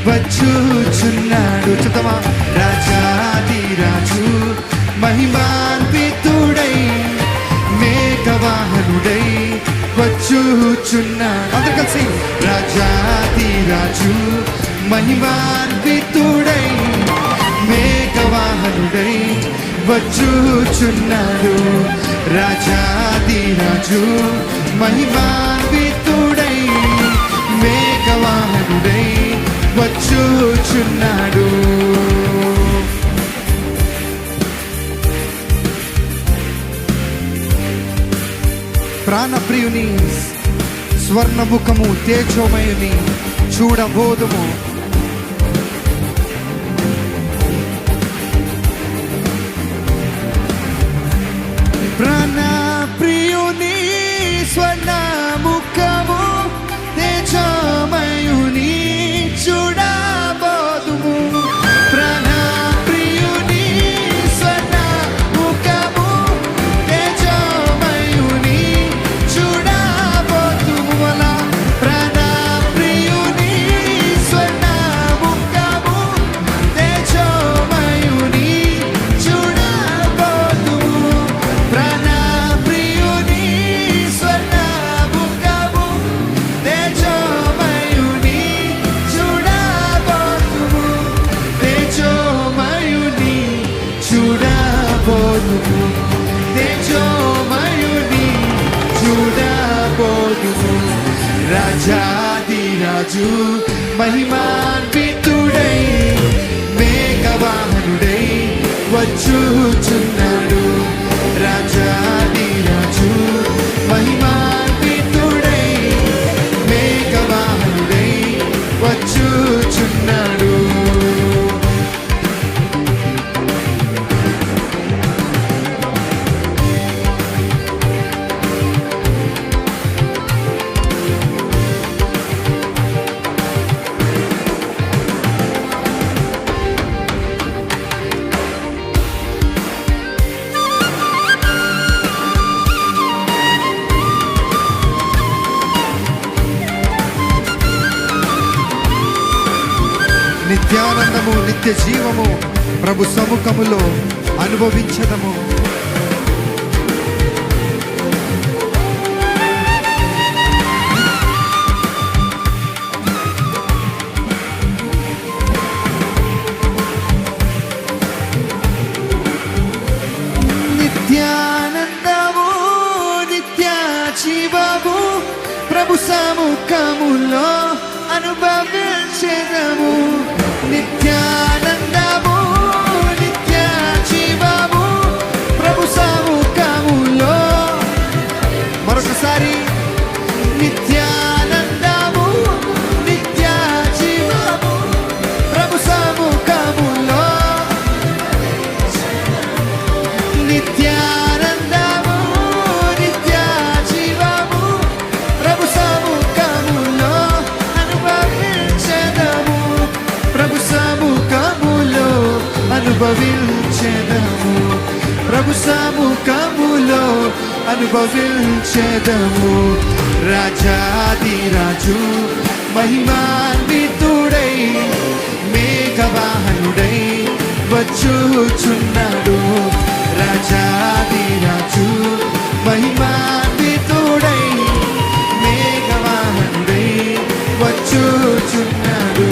వచ్చుచున్నాడు. చెప్తామా? రాజాదిరాజు మహిమాన్వితుడై మేఘవాహనుడై వచ్చుచున్నాడు. అందరు కలిసి రాజాదిరాజు మహిమాన్వితుడై మేఘవాహనుడై వచ్చుచున్నాడు. రాజాదిరాజు మహిమాన్వితుడై మేఘవాహనుడై వచ్చుచున్నాడు. ప్రాణప్రియుని స్వర్ణముఖము తేజోమయుని చూడబోదుము. ప్రాణప్రియుని స్వర్ణముఖము తేజోమయుని చూడబోదుము. ప్రాణప్రియుని స్వర్ణముఖము తేజోమయుని చూడబోదుము. అలా ప్రాణప్రియుని స్వర్ణముఖము తేజోమయుని చూడబోదుము. ప్రాణప్రియుని స్వర్ణముఖము తేజోమయుని చూడబోదుము. తేజోమయుని చూడబోదుము. తేజోమయుని చూడబోదుము. రాజాదిరాజు మహిమాన్వితుడై మేఘవాహనుడై వచ్చుచున్నాడు. రాజాదిరాజు మహిమాన్వితుడై మేఘవాహనుడై వచ్చుచున్నాడు. నిత్యానందము నిత్య జీవము ప్రభు సముఖములో అనుభవించదము. నిత్యానందము నిత్య జీవము ప్రభు సముఖములో అనుభవించదము. నిత్యానందము నిత్య జీవము ప్రభు సముఖములో. మరొకసారి నిత్యానందము నిత్య జీవము ప్రభు సముఖములో. నిత్యానందము నిత్య జీవము ప్రభు సముఖములో అనుభవించదము. ప్రభు సముఖములో అనుభవించదము. ప్రభు సముఖములో అనుభవించదము. రాజాదిరాజు మహిమాన్వితుడై మేఘవాహనుడై వచ్చుచున్నాడు. రాజాదిరాజు మహిమాన్వితుడై మేఘవాహనుడై వచ్చుచున్నాడు.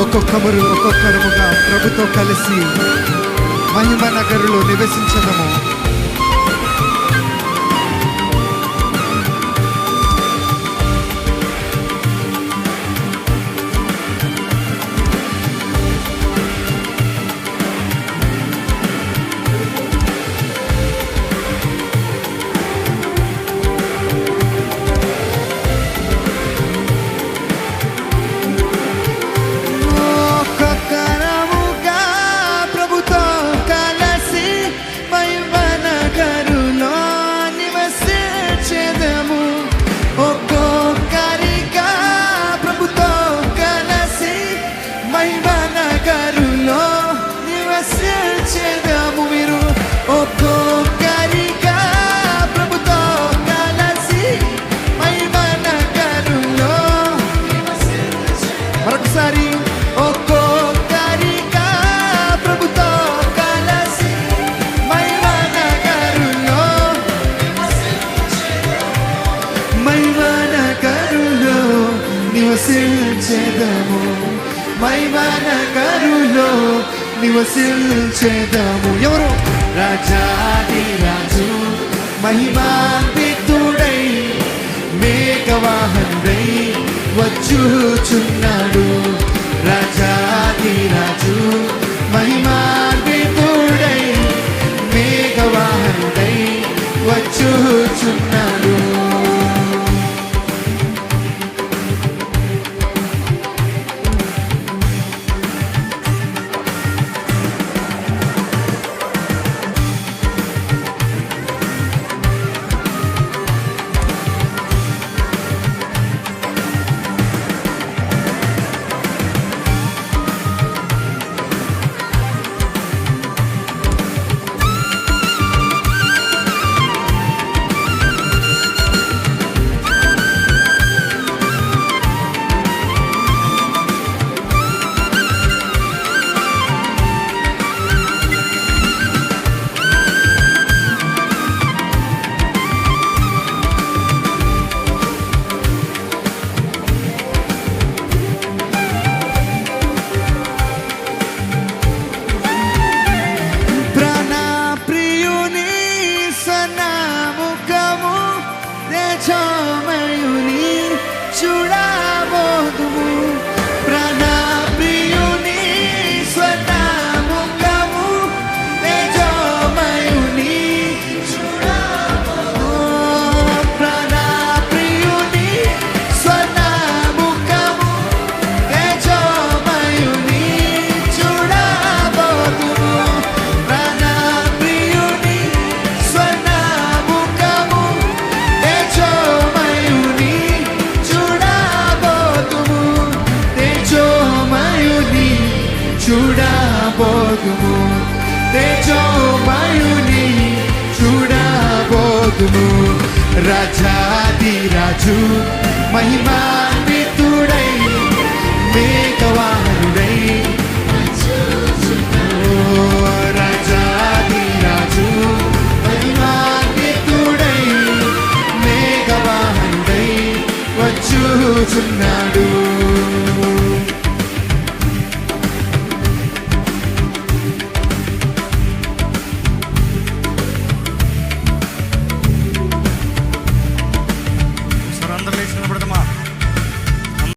ఒక్కొక్కరుగా ప్రభుతో కలిసి మహిమ నగరులో నివసించదము. మహిమ నగరులో నివసించెదము. మీరు ఒక్కొక్కరిగా ప్రభుతో కలిసి మహిమ నగరులో మరొకసారి ఒక్కొక్కరిగా ప్రభుతో కలిసి మహిమ నగరులో నివసించెదము. మహిమ నగరులో నివసించెదము. ఎవరు? రాజాది రాజు మహిమాన్వితుడై మేఘవాహనుడై వచ్చుచున్నాడు. రాజాది రాజు మహిమాన్వితుడై మేఘవాహనుడై వచ్చుచున్నాడు. చూడబోదుము. తేజోమయుని చూడబోదుము. రాజాది రాజు మహిమాన్వితుడై మేఘవాహనుడై రాజాది రాజు మహిమాన్వితుడై మేఘవాహనుడై వచ్చుచున్నాడు.